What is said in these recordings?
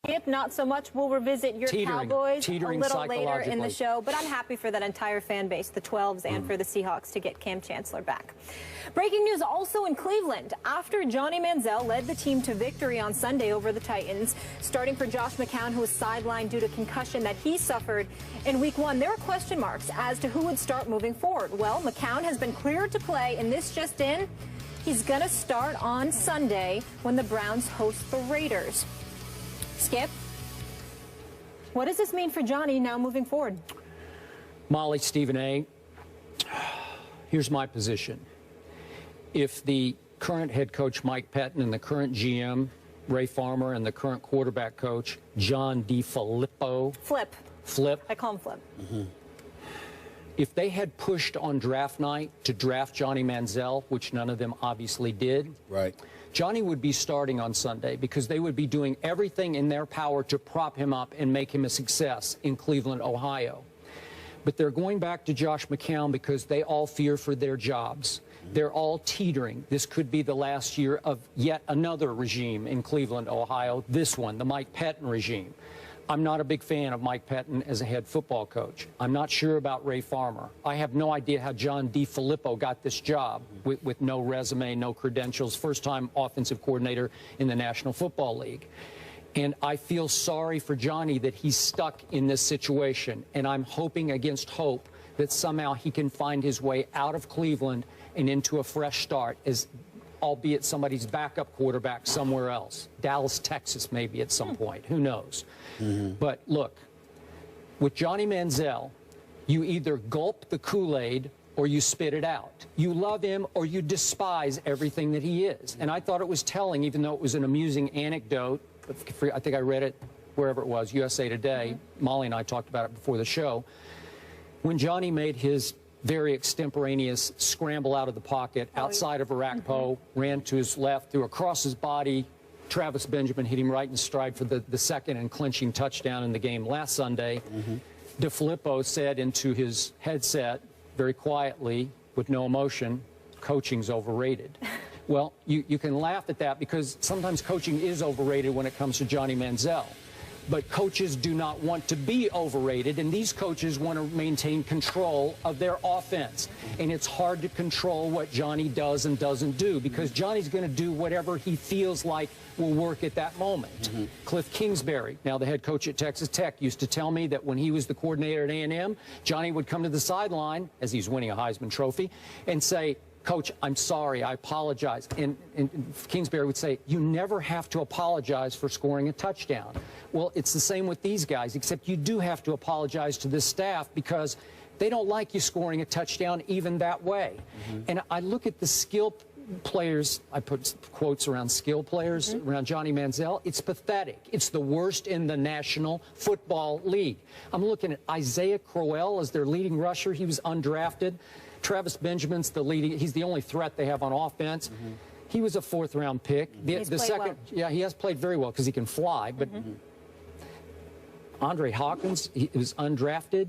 Skip, not so much. We'll revisit your Cowboys a little later in the show, but I'm happy for that entire fan base, the 12s and for the Seahawks, to get Cam Chancellor back. Breaking news also in Cleveland. After Johnny Manziel led the team to victory on Sunday over the Titans, starting for Josh McCown, who was sidelined due to concussion that he suffered in Week 1, there are question marks as to who would start moving forward. Well, McCown has been cleared to play, and this just in, he's going to start on Sunday when the Browns host the Raiders. Skip, what does this mean for Johnny now moving forward? Molly, Stephen A., here's my position. If the current head coach, Mike Pettin, and the current GM, Ray Farmer, and the current quarterback coach, John DeFilippo. Flip. I call him Flip. If they had pushed on draft night to draft Johnny Manziel, which none of them obviously did, Johnny would be starting on Sunday because they would be doing everything in their power to prop him up and make him a success in Cleveland, Ohio. But they're going back to Josh McCown because they all fear for their jobs. They're all teetering. This could be the last year of yet another regime in Cleveland, Ohio, this one, the Mike Pettin regime. I'm not a big fan of Mike Pettin as a head football coach. I'm not sure about Ray Farmer. I have no idea how John DeFilippo got this job with no resume, no credentials, first-time offensive coordinator in the National Football League. And I feel sorry for Johnny that he's stuck in this situation. And I'm hoping against hope that somehow he can find his way out of Cleveland and into a fresh start, as albeit somebody's backup quarterback somewhere else. Dallas, Texas, maybe at some point. Who knows? But look, with Johnny Manziel, you either gulp the Kool-Aid or you spit it out. You love him or you despise everything that he is. And I thought it was telling, even though it was an amusing anecdote. I think I read it wherever it was, USA Today. Molly and I talked about it before the show. When Johnny made his very extemporaneous scramble out of the pocket outside of Arakpo, ran to his left, threw across his body. Travis Benjamin hit him right in stride for the second and clinching touchdown in the game last Sunday. DeFilippo said into his headset very quietly, with no emotion, coaching's overrated. Well, you can laugh at that because sometimes coaching is overrated when it comes to Johnny Manziel. But coaches do not want to be overrated, and these coaches want to maintain control of their offense. And it's hard to control what Johnny does and doesn't do because Johnny's going to do whatever he feels like will work at that moment. Cliff Kingsbury, now the head coach at Texas Tech, used to tell me that when he was the coordinator at A&M, Johnny would come to the sideline, as he's winning a Heisman Trophy, and say, "Coach, I'm sorry, I apologize." And Kingsbury would say, "You never have to apologize for scoring a touchdown." Well, it's the same with these guys, except you do have to apologize to this staff because they don't like you scoring a touchdown even that way. And I look at the skill players, I put quotes around skill players, around Johnny Manziel. It's pathetic. It's the worst in the National Football League. I'm looking at Isaiah Crowell as their leading rusher. He was undrafted. Travis Benjamin's the leading. He's the only threat they have on offense. He was a fourth-round pick. Yeah, he has played very well because he can fly. But Andre Hawkins, he was undrafted.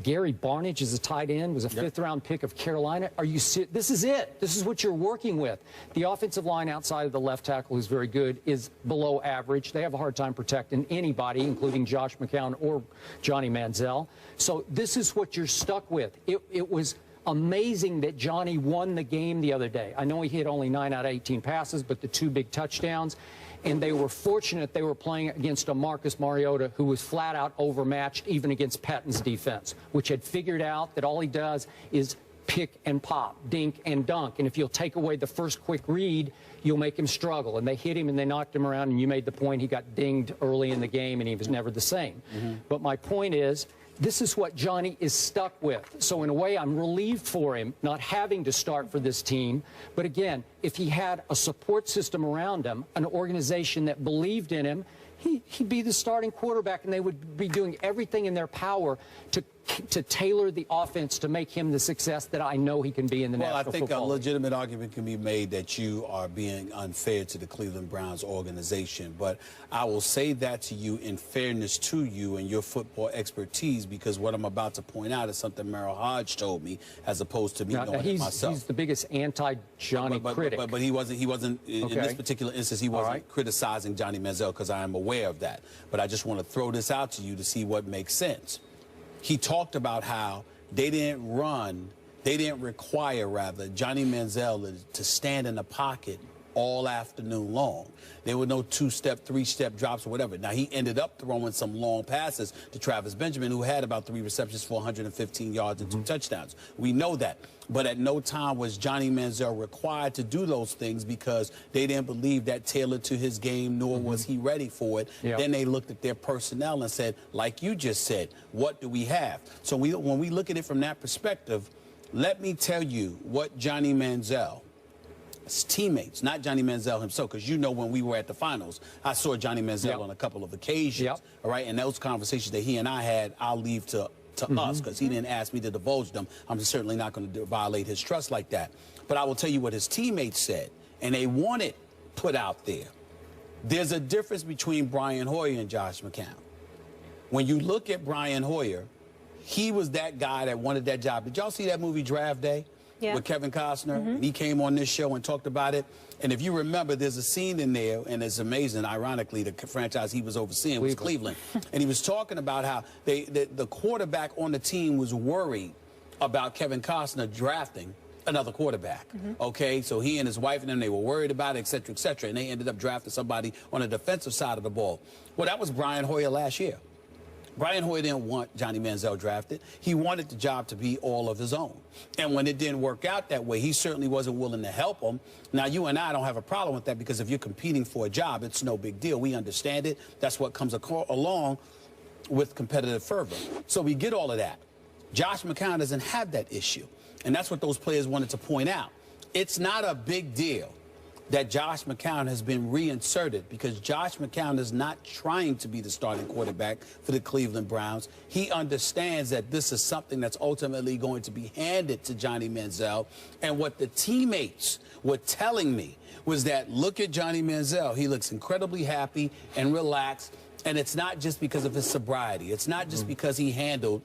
Gary Barnidge is a tight end, was a fifth-round pick of Carolina. Are you serious? This is it. This is what you're working with. The offensive line outside of the left tackle, who's very good, is below average. They have a hard time protecting anybody, including Josh McCown or Johnny Manziel. So this is what you're stuck with. It was amazing that Johnny won the game the other day. I know he hit only 9 out of 18 passes, but the 2 big touchdowns. And they were fortunate they were playing against a Marcus Mariota who was flat out overmatched even against Pettin's defense, which had figured out that all he does is pick and pop, dink and dunk. And if you'll take away the first quick read, you'll make him struggle. And they hit him and they knocked him around, and you made the point he got dinged early in the game and he was never the same. But my point is, this is what Johnny is stuck with. So in a way, I'm relieved for him not having to start for this team. But again, if he had a support system around him, an organization that believed in him, he'd be the starting quarterback, and they would be doing everything in their power to to tailor the offense to make him the success that I know he can be in the National Football League. Well, I think a legitimate argument can be made that you are being unfair to the Cleveland Browns organization. But I will say that to you in fairness to you and your football expertise, because what I'm about to point out is something Merrill Hodge told me, as opposed to me knowing it myself. He's the biggest anti-Johnny critic. But he wasn't in this particular instance, he wasn't criticizing Johnny Manziel, because I am aware of that. But I just want to throw this out to you to see what makes sense. He talked about how they didn't require Johnny Manziel to stand in the pocket all afternoon long. There were no two-step, three-step drops or whatever. Now, he ended up throwing some long passes to Travis Benjamin, who had about 3 receptions for 115 yards and 2 touchdowns. We know that. But at no time was Johnny Manziel required to do those things, because they didn't believe that tailored to his game, nor was he ready for it. Yep. Then they looked at their personnel and said, like you just said, what do we have? So when we look at it from that perspective, let me tell you what Johnny Manziel, his teammates, not Johnny Manziel himself, because you know when we were at the finals, I saw Johnny Manziel on a couple of occasions, all right? And those conversations that he and I had, I'll leave to us, because he didn't ask me to divulge them. I'm certainly not going to violate his trust like that. But I will tell you what his teammates said, and they want it put out there. There's a difference between Brian Hoyer and Josh McCown. When you look at Brian Hoyer, he was that guy that wanted that job. Did y'all see that movie Draft Day? Yeah. With Kevin Costner? He came on this show and talked about it. And if you remember, there's a scene in there, and it's amazing. Ironically, the franchise he was overseeing was Cleveland. And he was talking about how the quarterback on the team was worried about Kevin Costner drafting another quarterback. Okay, so he and his wife and them, they were worried about it, et cetera, et cetera. And they ended up drafting somebody on the defensive side of the ball. Well, that was Brian Hoyer last year. Brian Hoyer didn't want Johnny Manziel drafted. He wanted the job to be all of his own. And when it didn't work out that way, he certainly wasn't willing to help him. Now, you and I don't have a problem with that, because if you're competing for a job, it's no big deal. We understand it. That's what comes along with competitive fervor. So we get all of that. Josh McCown doesn't have that issue. And that's what those players wanted to point out. It's not a big deal that Josh McCown has been reinserted, because Josh McCown is not trying to be the starting quarterback for the Cleveland Browns. He understands that this is something that's ultimately going to be handed to Johnny Manziel. And what the teammates were telling me was that, look at Johnny Manziel. He looks incredibly happy and relaxed. And it's not just because of his sobriety. It's not just because he handled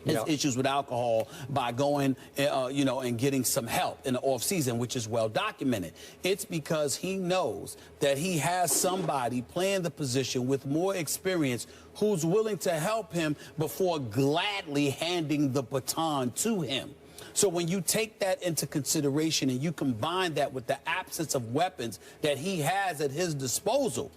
his issues with alcohol by going, you know, and getting some help in the offseason, which is well documented. It's because he knows that he has somebody playing the position with more experience who's willing to help him before gladly handing the baton to him. So when you take that into consideration and you combine that with the absence of weapons that he has at his disposal,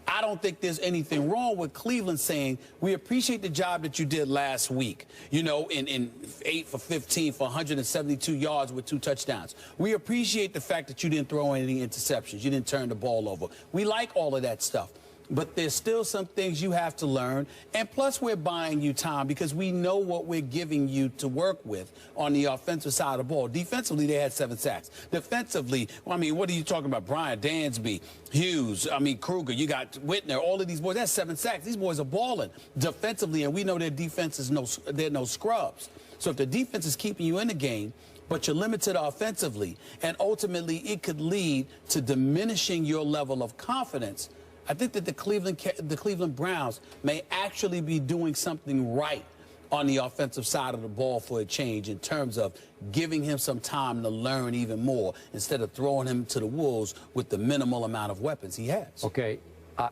I don't think there's anything wrong with Cleveland saying, we appreciate the job that you did last week, you know, in 8 for 15 for 172 yards with 2 touchdowns. We appreciate the fact that you didn't throw any interceptions. You didn't turn the ball over. We like all of that stuff. But there's still some things you have to learn. And plus, we're buying you time, because we know what we're giving you to work with on the offensive side of the ball. Defensively, they had 7 sacks. Defensively, well, I mean, what are you talking about? Brian Dansby, Hughes, I mean, Kruger, you got Whitner, all of these boys. That's 7 sacks. These boys are balling defensively, and we know their defense is they're no scrubs. So if the defense is keeping you in the game, but you're limited offensively, and ultimately it could lead to diminishing your level of confidence, I think that the Cleveland Browns may actually be doing something right on the offensive side of the ball for a change, in terms of giving him some time to learn even more, instead of throwing him to the wolves with the minimal amount of weapons he has. Okay,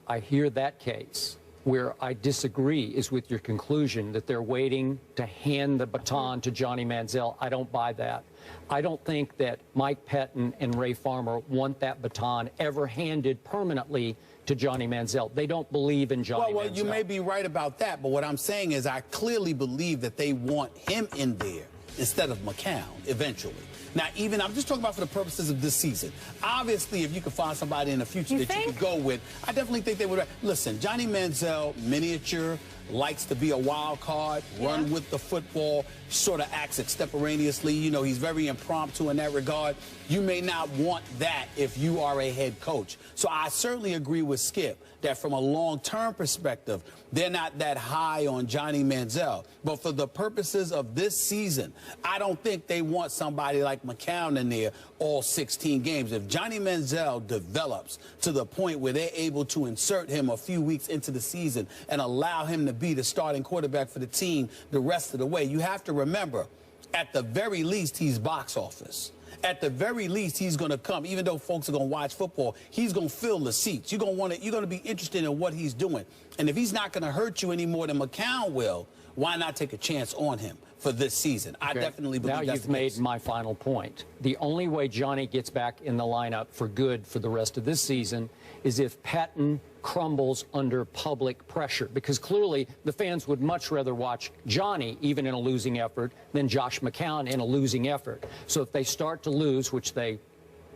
I hear that case. Where I disagree is with your conclusion that they're waiting to hand the baton to Johnny Manziel. I don't buy that. I don't think that Mike Pettin and Ray Farmer want that baton ever handed permanently to Johnny Manziel. They don't believe in Johnny Manziel. Well, you may be right about that, but what I'm saying is I clearly believe that they want him in there instead of McCown eventually. Now, even I'm just talking about for the purposes of this season. Obviously, if you could find somebody in the future that you could go with, I definitely think they would. Listen, Johnny Manziel, miniature, likes to be a wild card, run with the football, sort of acts extemporaneously. You know, he's very impromptu in that regard. You may not want that if you are a head coach. So I certainly agree with Skip that from a long-term perspective, they're not that high on Johnny Manziel. But for the purposes of this season, I don't think they want somebody like Mccown in there all 16 games. If Johnny Manziel develops to the point where they're able to insert him a few weeks into the season and allow him to be the starting quarterback for the team the rest of the way, you have to remember, at the very least, he's box office. At the very least, he's going to come, even though folks are going to watch football, he's going to fill the seats. You're going to be interested in what he's doing. And if he's not going to hurt you any more than Mccown will, why not take a chance on him for this season? I definitely believe that's the case. Now you've made my final point. The only way Johnny gets back in the lineup for good for the rest of this season is if Patton crumbles under public pressure, because clearly the fans would much rather watch Johnny, even in a losing effort, than Josh McCown in a losing effort. So if they start to lose, which they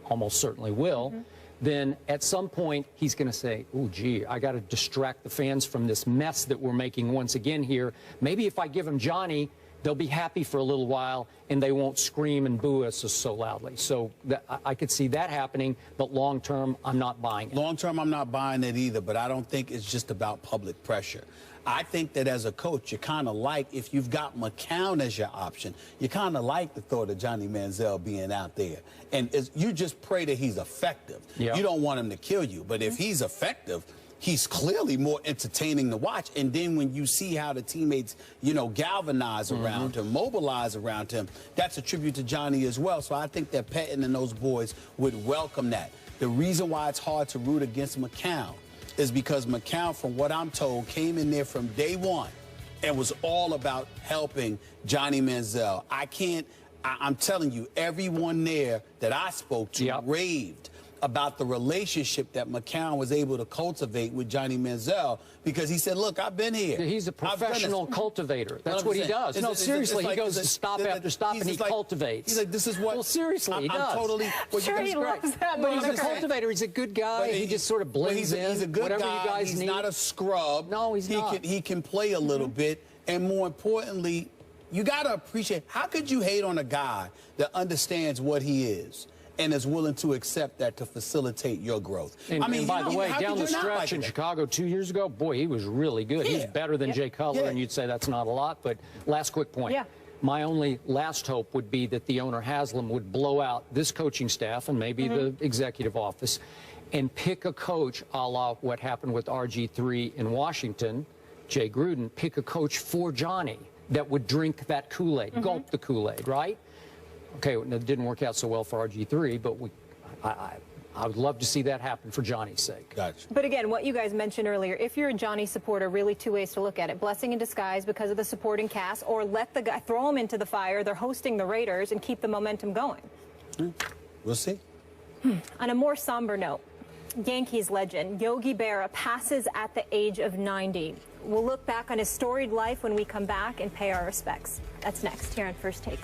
almost certainly will, then at some point he's going to say, oh, gee, I got to distract the fans from this mess that we're making once again here. Maybe if I give him Johnny, they'll be happy for a little while and they won't scream and boo us so loudly. So I could see that happening, but long term, I'm not buying it. Long term, I'm not buying it either, but I don't think it's just about public pressure. I think that as a coach, you kind of like, if you've got Mccown as your option, you kind of like the thought of Johnny Manziel being out there. And you just pray that he's effective. Yep. You don't want him to kill you, but if he's effective, he's clearly more entertaining to watch. And then when you see how the teammates, you know, galvanize around him, mobilize around him, that's a tribute to Johnny as well. So I think that Patton and those boys would welcome that. The reason why it's hard to root against Mccown is because Mccown, from what I'm told, came in there from day one and was all about helping Johnny Manziel. I'm telling you, everyone there that I spoke to raved about the relationship that Mccown was able to cultivate with Johnny Manziel, because he said, look, I've been here. He's a professional cultivator. That's what he does. No, seriously, he goes to stop after stop and he cultivates. He's like, this is what... Well, seriously, he does. I'm totally... Sure, he loves that. But he's a cultivator. He's a good guy. He just sort of blends in. He's a good whatever guy. You guys he's need. not a scrub. No, he's not. He can play a little bit. And more importantly, you got to appreciate, how could you hate on a guy that understands what he is and is willing to accept that to facilitate your growth? And, I mean, and by the way, down the stretch in Chicago 2 years ago, boy, he was really good. He's better than Jay Cutler, and you'd say that's not a lot. But last quick point. My only last hope would be that the owner, Haslam, would blow out this coaching staff and maybe the executive office and pick a coach a la what happened with RG3 in Washington, Jay Gruden, pick a coach for Johnny that would drink that Kool-Aid, gulp the Kool-Aid, right? Okay, it didn't work out so well for RG3, but I would love to see that happen for Johnny's sake. Gotcha. But again, what you guys mentioned earlier, if you're a Johnny supporter, really two ways to look at it. Blessing in disguise because of the supporting cast, or let the guy, throw him into the fire. They're hosting the Raiders and keep the momentum going. We'll see. On a more somber note, Yankees legend Yogi Berra passes at the age of 90. We'll look back on his storied life when we come back and pay our respects. That's next here on First Take.